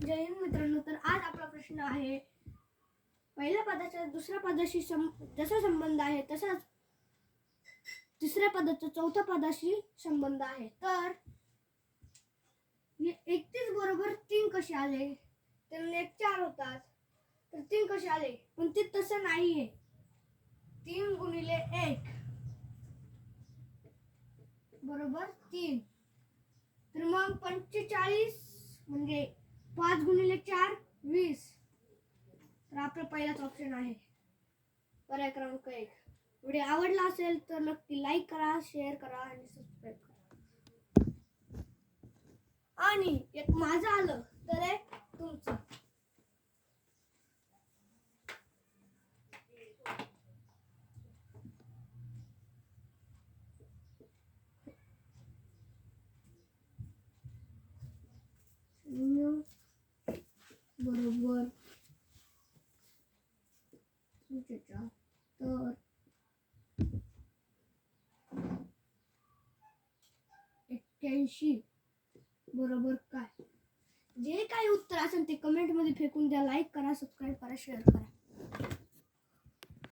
जय हिंद मित्रांनो. तर आज आपला प्रश्न आहे, पहिल्या पदाचा दुसऱ्या पदाशी जसा संबंध आहे तसाच तिसऱ्या पदाचा चौथ्या पदाशी संबंध आहे. तर 31 बरोबर 3 कसे आले? तर 4 होतात. तर 3 कसे आले? पण ते तसं नाहीये. 3 गुणिले 1 बरोबर 3. तर मग 45 म्हणजे 5 गुणिले 4 20. तर आपला पहिलाच ऑप्शन आहे, पर्याय क्रमांक 1. व्हिडिओ आवडला असेल तर नक्की लाईक करा, शेअर करा आणि सबस्क्राईब करा. आणि एक माझं आलं तर एक तुमचं. बरोबर तर 81 बरोबर काय? जे काही उत्तर असेल ते कमेंट मध्ये फेकून द्या. लाईक करा, सबस्क्राईब करा, शेअर करा.